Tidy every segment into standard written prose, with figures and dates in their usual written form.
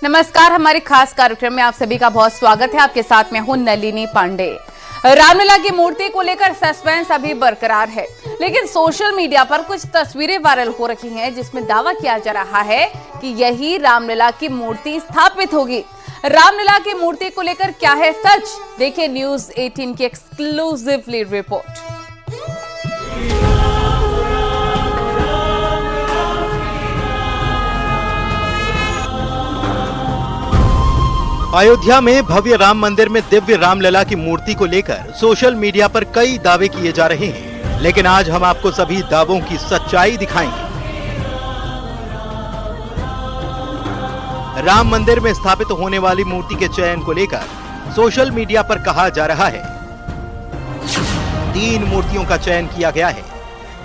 नमस्कार, हमारे खास कार्यक्रम में आप सभी का बहुत स्वागत है। आपके साथ में हूं नलिनी पांडे। रामलला की मूर्ति को लेकर सस्पेंस अभी बरकरार है, लेकिन सोशल मीडिया पर कुछ तस्वीरें वायरल हो रही हैं जिसमें दावा किया जा रहा है कि यही रामलला की मूर्ति स्थापित होगी। रामलला की मूर्ति को लेकर क्या है सच, देखिए न्यूज 18 की एक्सक्लूसिवली रिपोर्ट। अयोध्या में भव्य राम मंदिर में दिव्य रामलला की मूर्ति को लेकर सोशल मीडिया पर कई दावे किए जा रहे हैं, लेकिन आज हम आपको सभी दावों की सच्चाई दिखाएंगे। राम मंदिर में स्थापित होने वाली मूर्ति के चयन को लेकर सोशल मीडिया पर कहा जा रहा है 3 मूर्तियों का चयन किया गया है,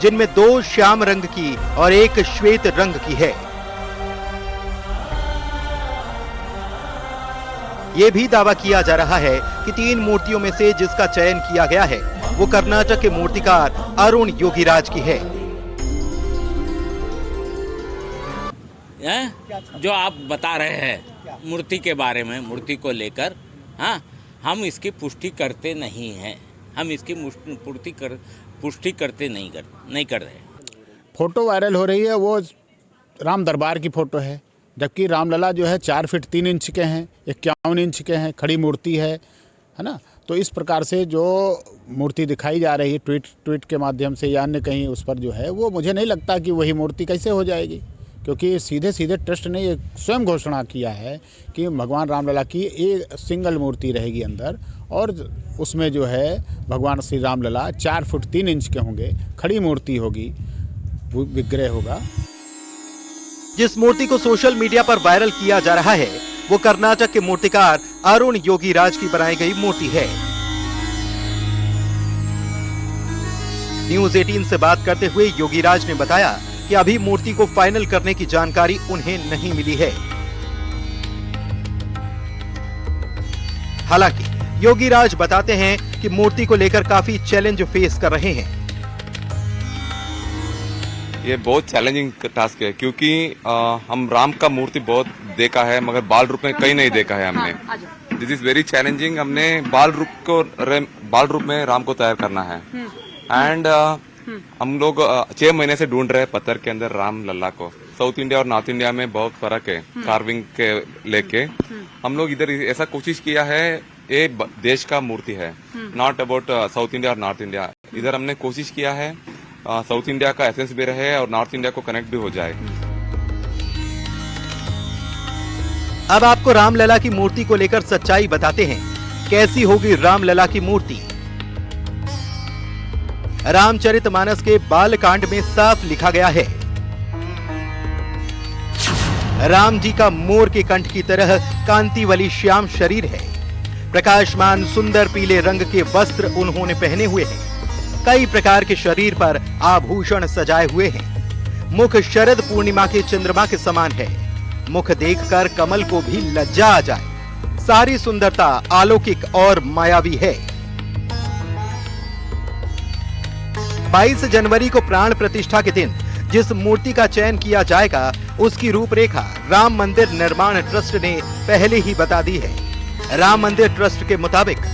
जिनमें 2 श्याम रंग की और 1 श्वेत रंग की है। ये भी दावा किया जा रहा है कि 3 मूर्तियों में से जिसका चयन किया गया है वो कर्नाटक के मूर्तिकार अरुण योगीराज की है। जो आप बता रहे हैं मूर्ति के बारे में, मूर्ति को लेकर, हाँ, हम इसकी पुष्टि करते नहीं हैं। हम इसकी पुष्टि करते नहीं कर रहे। फोटो वायरल हो रही है, वो राम दरबार की फोटो है, जबकि रामलला जो है 4 फीट 3 इंच के हैं, 51 इंच के हैं, खड़ी मूर्ति है ना। तो इस प्रकार से जो मूर्ति दिखाई जा रही है ट्वीट के माध्यम से या अन्य कहीं उस पर जो है, वो मुझे नहीं लगता कि वही मूर्ति कैसे हो जाएगी, क्योंकि सीधे ट्रस्ट ने ये स्वयं घोषणा किया है कि भगवान रामलला की एक सिंगल मूर्ति रहेगी अंदर, और उसमें जो है भगवान श्री रामलला 4 फुट 3 इंच के होंगे, खड़ी मूर्ति होगी, विग्रह होगा। जिस मूर्ति को सोशल मीडिया पर वायरल किया जा रहा है वो कर्नाटक के मूर्तिकार अरुण योगीराज की बनाई गई मूर्ति है। न्यूज 18 से बात करते हुए योगीराज ने बताया कि अभी मूर्ति को फाइनल करने की जानकारी उन्हें नहीं मिली है। हालांकि योगीराज बताते हैं कि मूर्ति को लेकर काफी चैलेंज फेस कर रहे हैं। ये बहुत चैलेंजिंग टास्क है, क्योंकि हम राम का मूर्ति बहुत देखा है, मगर बाल रूप में कहीं नहीं देखा है हमने। This is very challenging. हमने बाल रूप में राम को तैयार करना है। एंड हम लोग 6 महीने से ढूंढ रहे हैं पत्थर के अंदर राम लल्ला को। साउथ इंडिया और नॉर्थ इंडिया में बहुत फर्क है कार्विंग के लेके। हम लोग इधर ऐसा कोशिश किया है, ये देश का मूर्ति है, नॉट अबाउट साउथ इंडिया और नॉर्थ इंडिया। इधर हमने कोशिश किया है साउथ इंडिया का एसेंस भी रहे और नॉर्थ इंडिया को कनेक्ट भी हो जाए। अब आपको रामलला की मूर्ति को लेकर सच्चाई बताते हैं, कैसी होगी रामलला की मूर्ति। रामचरितमानस के बालकांड में साफ लिखा गया है, राम जी का मोर के कंठ की तरह कांति वाली श्याम शरीर है। प्रकाशमान सुंदर पीले रंग के वस्त्र उन्होंने पहने हुए हैं। कई प्रकार के शरीर पर आभूषण सजाए हुए हैं। मुख शरद पूर्णिमा के चंद्रमा के समान है। मुख देखकर कमल को भी लज्जा आ जाए। सारी सुंदरता अलौकिक और मायावी है। 22 जनवरी को प्राण प्रतिष्ठा के दिन जिस मूर्ति का चयन किया जाएगा उसकी रूपरेखा राम मंदिर निर्माण ट्रस्ट ने पहले ही बता दी है। राम मंदिर ट्रस्ट के मुताबिक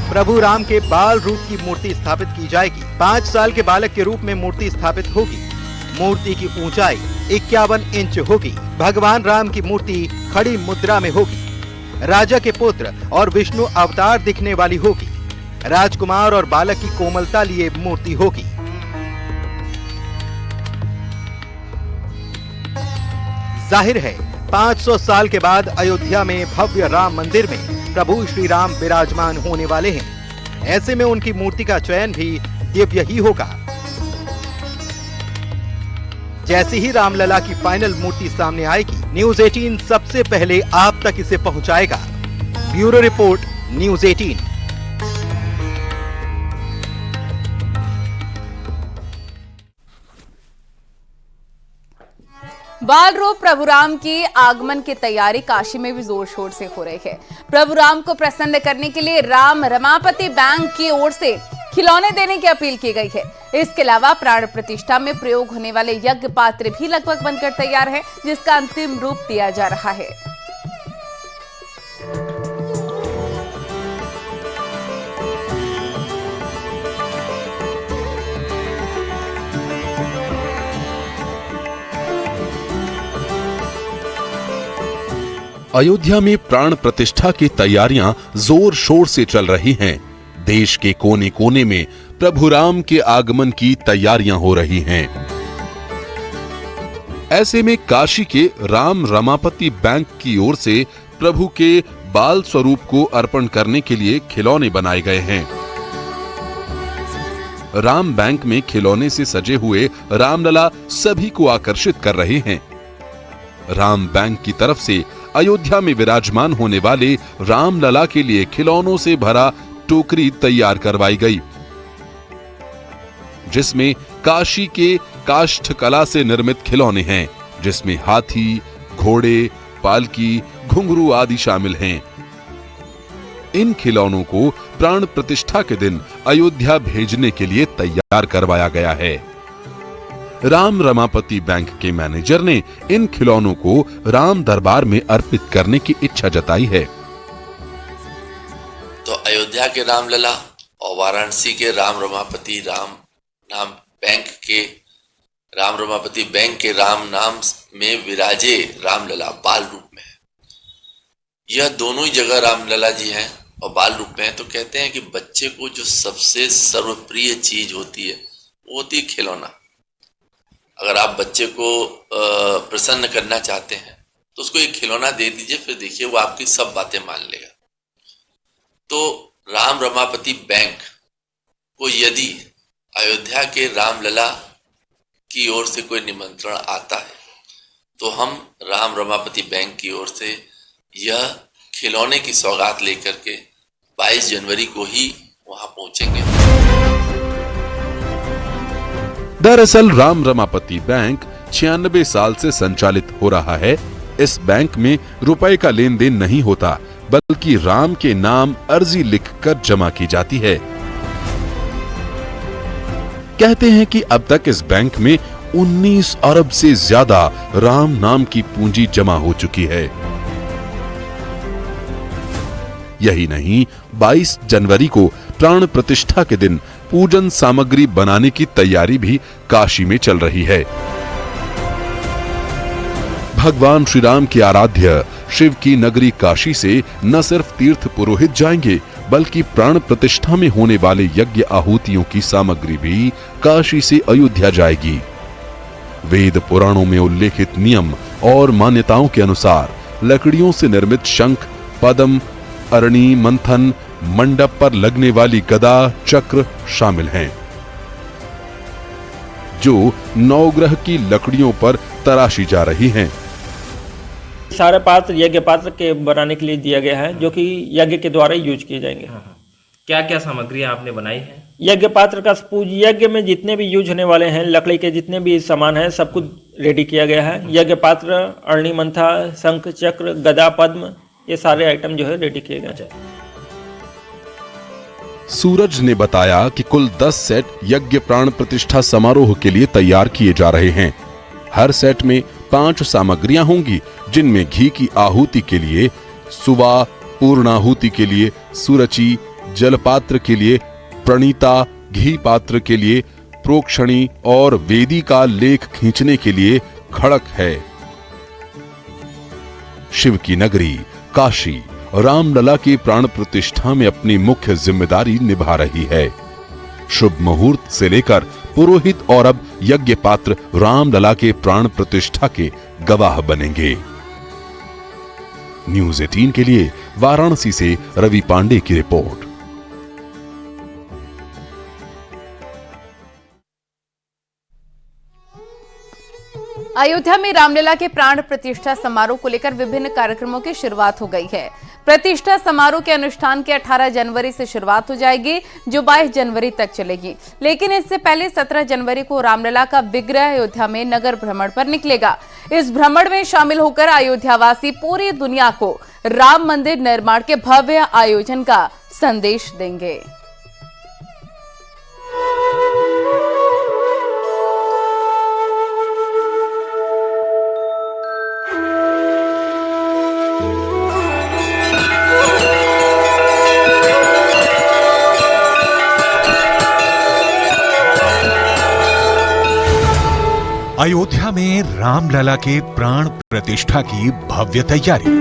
प्रभु राम के बाल रूप की मूर्ति स्थापित की जाएगी। 5 साल के बालक के रूप में मूर्ति स्थापित होगी। मूर्ति की ऊंचाई 51 इंच होगी। भगवान राम की मूर्ति खड़ी मुद्रा में होगी। राजा के पुत्र और विष्णु अवतार दिखने वाली होगी। राजकुमार और बालक की कोमलता लिए मूर्ति होगी। जाहिर है 500 साल के बाद अयोध्या में भव्य राम मंदिर में प्रभु श्री राम विराजमान होने वाले हैं। ऐसे में उनकी मूर्ति का चयन भी दिव्य ही होगा। जैसे ही रामलला की फाइनल मूर्ति सामने आएगी, न्यूज 18 सबसे पहले आप तक इसे पहुंचाएगा। Bureau report, news 18। बाल रूप प्रभु राम की आगमन की तैयारी काशी में भी जोर शोर से हो रही है। प्रभु राम को प्रसन्न करने के लिए राम रमापति बैंक की ओर से खिलौने देने की अपील की गई है। इसके अलावा प्राण प्रतिष्ठा में प्रयोग होने वाले यज्ञ पात्र भी लगभग बनकर तैयार है, जिसका अंतिम रूप दिया जा रहा है। अयोध्या में प्राण प्रतिष्ठा की तैयारियां जोर शोर से चल रही हैं। देश के कोने कोने में प्रभु राम के आगमन की तैयारियां हो रही हैं। ऐसे में काशी के राम रमापति बैंक की ओर से प्रभु के बाल स्वरूप को अर्पण करने के लिए खिलौने बनाए गए हैं। राम बैंक में खिलौने से सजे हुए रामलला सभी को आकर्षित कर रहे हैं। राम बैंक की तरफ से अयोध्या में विराजमान होने वाले रामलला के लिए खिलौनों से भरा टोकरी तैयार करवाई गई, जिसमें काशी के काष्ठकला से निर्मित खिलौने हैं, जिसमें हाथी, घोड़े, पालकी, घुंघरू आदि शामिल हैं। इन खिलौनों को प्राण प्रतिष्ठा के दिन अयोध्या भेजने के लिए तैयार करवाया गया है। राम रमापति बैंक के मैनेजर ने इन खिलौनों को राम दरबार में अर्पित करने की इच्छा जताई है। तो अयोध्या के रामलला और वाराणसी के राम रमापति बैंक के राम नाम में विराजे रामलला बाल रूप में है। यह दोनों ही जगह रामलला जी हैं और बाल रूप में है। तो कहते हैं कि बच्चे को जो सबसे सर्वप्रिय चीज होती है वो होती है खिलौना। अगर आप बच्चे को प्रसन्न करना चाहते हैं तो उसको एक खिलौना दे दीजिए, फिर देखिए वो आपकी सब बातें मान लेगा। तो राम रमापति बैंक को यदि अयोध्या के रामलला की ओर से कोई निमंत्रण आता है तो हम राम रमापति बैंक की ओर से यह खिलौने की सौगात लेकर के 22 जनवरी को ही वहां पहुंचेंगे। दरअसल राम रमापति बैंक 96 साल से संचालित हो रहा है। इस बैंक में रुपए का लेन देन नहीं होता, बल्कि राम के नाम अर्जी लिखकर जमा की जाती है। कहते हैं कि अब तक इस बैंक में 19 अरब से ज्यादा राम नाम की पूंजी जमा हो चुकी है। यही नहीं, 22 जनवरी को प्राण प्रतिष्ठा के दिन पूजन सामग्री बनाने की तैयारी भी काशी में चल रही है। भगवान श्री राम के आराध्य शिव की नगरी काशी से न सिर्फ तीर्थ पुरोहित जाएंगे, बल्कि प्राण प्रतिष्ठा में होने वाले यज्ञ आहुतियों की सामग्री भी काशी से अयोध्या जाएगी। वेद पुराणों में उल्लेखित नियम और मान्यताओं के अनुसार लकड़ियों से निर्मित शंख, पद्म, अरणी, मंथन, मंडप पर लगने वाली गदा, चक्र शामिल हैं, जो नवग्रह की लकड़ियों पर तराशी जा रही हैं। सारे पात्र यज्ञ पात्र के बनाने के लिए दिया गया है, जो कि यज्ञ के द्वारा यूज किए जाएंगे। क्या क्या सामग्री आपने बनाई है? यज्ञ पात्र का यज्ञ में जितने भी यूज होने वाले हैं, लकड़ी के जितने भी सामान हैं, सब कुछ रेडी किया गया है। यज्ञ पात्र, अरणी, मंथा, शंख, चक्र, गदा, पद्म, ये सारे आइटम जो है रेडी किए गए। सूरज ने बताया कि कुल 10 सेट यज्ञ प्राण प्रतिष्ठा समारोह के लिए तैयार किए जा रहे हैं। हर सेट में 5 सामग्रियां होंगी, जिनमें घी की आहुति के लिए सुवा, पूर्णाहुति के लिए सुरचि, जलपात्र के लिए प्रणीता, घी पात्र के लिए प्रोक्षणी और वेदी का लेख खींचने के लिए खड़क है। शिव की नगरी काशी रामलला की प्राण प्रतिष्ठा में अपनी मुख्य जिम्मेदारी निभा रही है। शुभ मुहूर्त से लेकर पुरोहित और अब यज्ञ पात्र रामलला के प्राण प्रतिष्ठा के गवाह बनेंगे। न्यूज़ 18 के लिए वाराणसी से रवि पांडे की रिपोर्ट। अयोध्या में रामलला के प्राण प्रतिष्ठा समारोह को लेकर विभिन्न कार्यक्रमों की शुरुआत हो गई है। प्रतिष्ठा समारोह के अनुष्ठान की 18 जनवरी से शुरुआत हो जाएगी, जो 22 जनवरी तक चलेगी। लेकिन इससे पहले 17 जनवरी को रामलला का विग्रह अयोध्या में नगर भ्रमण पर निकलेगा। इस भ्रमण में शामिल होकर अयोध्यावासी पूरी दुनिया को राम मंदिर निर्माण के भव्य आयोजन का संदेश देंगे। अयोध्या में रामलला के प्राण प्रतिष्ठा की भव्य तैयारी।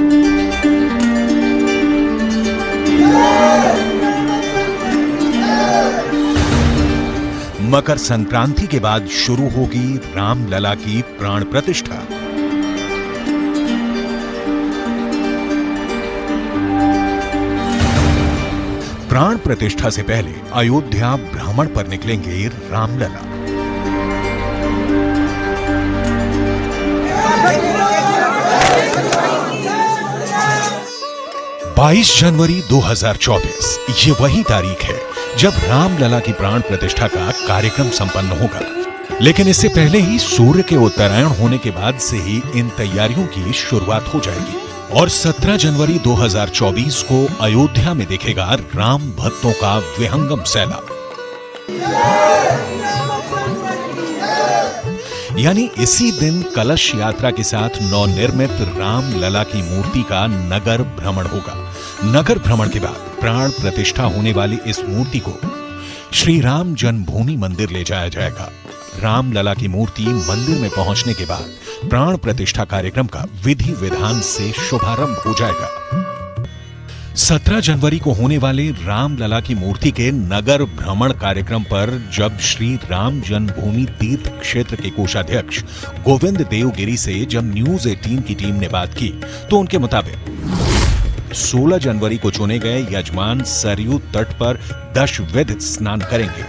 मकर संक्रांति के बाद शुरू होगी रामलला की प्राण प्रतिष्ठा। प्राण प्रतिष्ठा से पहले अयोध्या भ्रमण पर निकलेंगे रामलला। बाईस जनवरी 2024 ये वही तारीख है जब रामलला की प्राण प्रतिष्ठा का कार्यक्रम संपन्न होगा। लेकिन इससे पहले ही सूर्य के उत्तरायण होने के बाद से ही इन तैयारियों की शुरुआत हो जाएगी और 17 जनवरी 2024 को अयोध्या में दिखेगा राम भक्तों का विहंगम सैलाब। यानी इसी दिन कलश यात्रा के साथ नवनिर्मित रामलला की मूर्ति का नगर भ्रमण होगा। नगर भ्रमण के बाद प्राण प्रतिष्ठा होने वाली इस मूर्ति को श्री राम जन्मभूमि मंदिर ले जाया जाएगा। रामलला की मूर्ति मंदिर में पहुंचने के बाद प्राण प्रतिष्ठा कार्यक्रम का विधि विधान से शुभारंभ हो जाएगा। 17 जनवरी को होने वाले रामलला की मूर्ति के नगर भ्रमण कार्यक्रम पर जब श्री राम जन्मभूमि तीर्थ क्षेत्र के कोषाध्यक्ष गोविंद देवगिरी से जब न्यूज 18 की टीम ने बात की तो उनके मुताबिक 16 जनवरी को चुने गए यजमान सरयू तट पर दशविध स्नान करेंगे।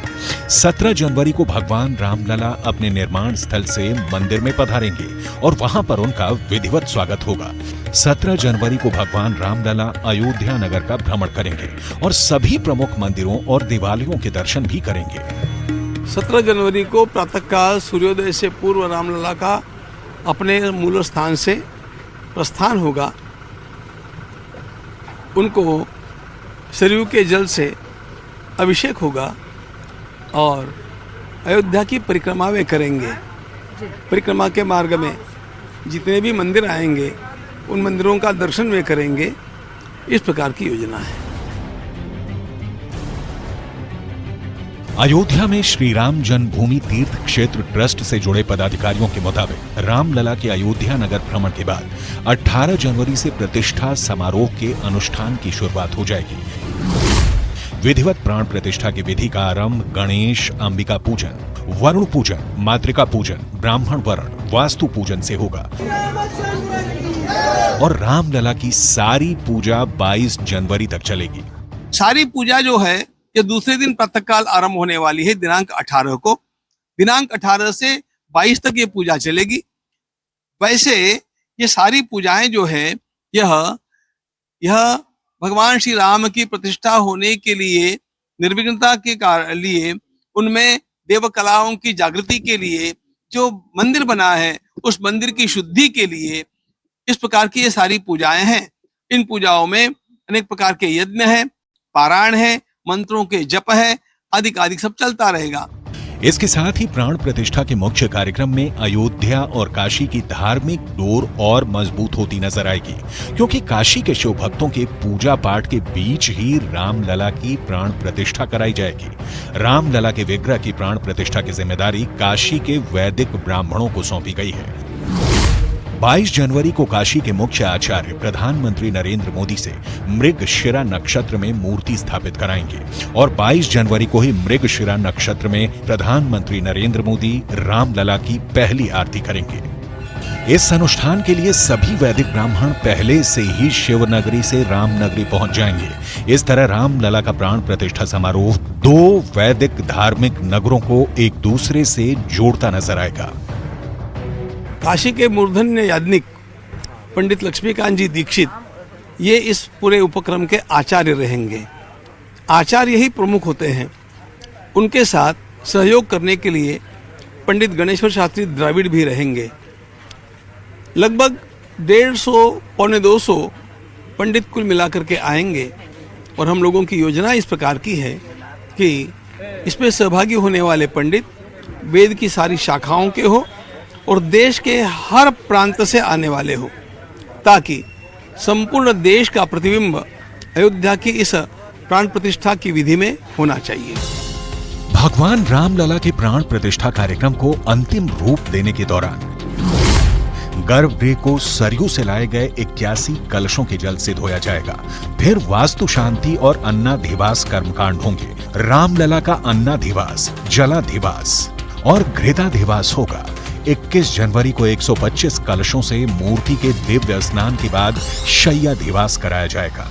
17 जनवरी को भगवान रामलला अपने निर्माण स्थल से मंदिर में पधारेंगे और वहां पर उनका विधिवत स्वागत होगा। 17 जनवरी को भगवान रामलला अयोध्या नगर का भ्रमण करेंगे और सभी प्रमुख मंदिरों और देवालयों के दर्शन भी करेंगे। 17 जनवरी को प्रातःकाल सूर्योदय से पूर्व रामलला का अपने मूल स्थान से प्रस्थान होगा। उनको सरयू के जल से अभिषेक होगा और अयोध्या की परिक्रमा वे करेंगे। परिक्रमा के मार्ग में जितने भी मंदिर आएंगे उन मंदिरों का दर्शन वे करेंगे। इस प्रकार की योजना है। अयोध्या में श्री राम जन्मभूमि तीर्थ क्षेत्र ट्रस्ट से जुड़े पदाधिकारियों के मुताबिक रामलला के अयोध्या नगर भ्रमण के बाद 18 जनवरी से प्रतिष्ठा समारोह के अनुष्ठान की शुरुआत हो जाएगी। विधिवत प्राण प्रतिष्ठा की विधि का आरंभ गणेश, अंबिका पूजन, वरुण पूजन, मातृका पूजन, ब्राह्मण वरण, वास्तु पूजन से होगा और रामलला की सारी पूजा 22 जनवरी तक चलेगी। सारी पूजा जो है ये दूसरे दिन प्रातःकाल आरंभ होने वाली है दिनांक 18 को। दिनांक 18 से 22 तक ये पूजा चलेगी। वैसे ये सारी पूजाएं जो है यह भगवान श्री राम की प्रतिष्ठा होने के लिए निर्विघ्नता के लिए उनमें देव कलाओं की जागृति के लिए जो मंदिर बना है उस मंदिर की शुद्धि के लिए इस प्रकार की ये सारी पूजाएं हैं। इन पूजाओं में अनेक प्रकार के यज्ञ है, पारायण है, मंत्रों के जप है, अधिक सब चलता रहेगा। इसके साथ ही प्राण प्रतिष्ठा के मुख्य कार्यक्रम में अयोध्या और काशी की धार्मिक डोर और मजबूत होती नजर आएगी, क्योंकि काशी के शिव भक्तों के पूजा पाठ के बीच ही रामलला की प्राण प्रतिष्ठा कराई जाएगी। रामलला के विग्रह की प्राण प्रतिष्ठा की जिम्मेदारी काशी के वैदिक ब्राह्मणों को सौंपी गई है। 22 जनवरी को काशी के मुख्य आचार्य प्रधानमंत्री नरेंद्र मोदी से मृगशिरा नक्षत्र में मूर्ति स्थापित कराएंगे और 22 जनवरी को ही मृगशिरा नक्षत्र में प्रधानमंत्री नरेंद्र मोदी रामलला की पहली आरती करेंगे। इस अनुष्ठान के लिए सभी वैदिक ब्राह्मण पहले से ही शिवनगरी से रामनगरी पहुंच जाएंगे। इस तरह रामलला का प्राण प्रतिष्ठा समारोह दो वैदिक धार्मिक नगरों को एक दूसरे से जोड़ता नजर आएगा। काशी के मूर्धन्य याज्ञनिक पंडित लक्ष्मीकांत जी दीक्षित ये इस पूरे उपक्रम के आचार्य रहेंगे। आचार्य ही प्रमुख होते हैं। उनके साथ सहयोग करने के लिए पंडित गणेश्वर शास्त्री द्रविड़ भी रहेंगे। लगभग 150 पौने 200 पंडित कुल मिलाकर के आएंगे और हम लोगों की योजना इस प्रकार की है कि इसमें सहभागी होने वाले पंडित वेद की सारी शाखाओं के हो और देश के हर प्रांत से आने वाले हो, ताकि संपूर्ण देश का प्रतिबिंब अयोध्या की इस प्राण प्रतिष्ठा की विधि में होना चाहिए। भगवान रामलला के प्राण प्रतिष्ठा कार्यक्रम को अंतिम रूप देने के दौरान गर्भगृह को सरयू से लाए गए 81 कलशों के जल से धोया जाएगा। फिर वास्तु शांति और अन्नाधिवास कर्मकांड होंगे। रामलला का अन्नाधिवास, जलाधिवास और घृताधिवास होगा। 21 जनवरी को 125 कलशों से मूर्ति के दिव्य स्नान के बाद शय्याधिवास कराया जाएगा।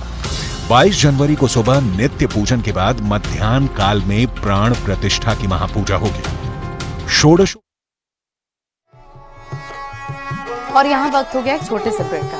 22 जनवरी को सुबह नित्य पूजन के बाद मध्याह्न काल में प्राण प्रतिष्ठा की महापूजा होगी। षोडश और यहाँ वक्त हो गया एक छोटे से ब्रेक का।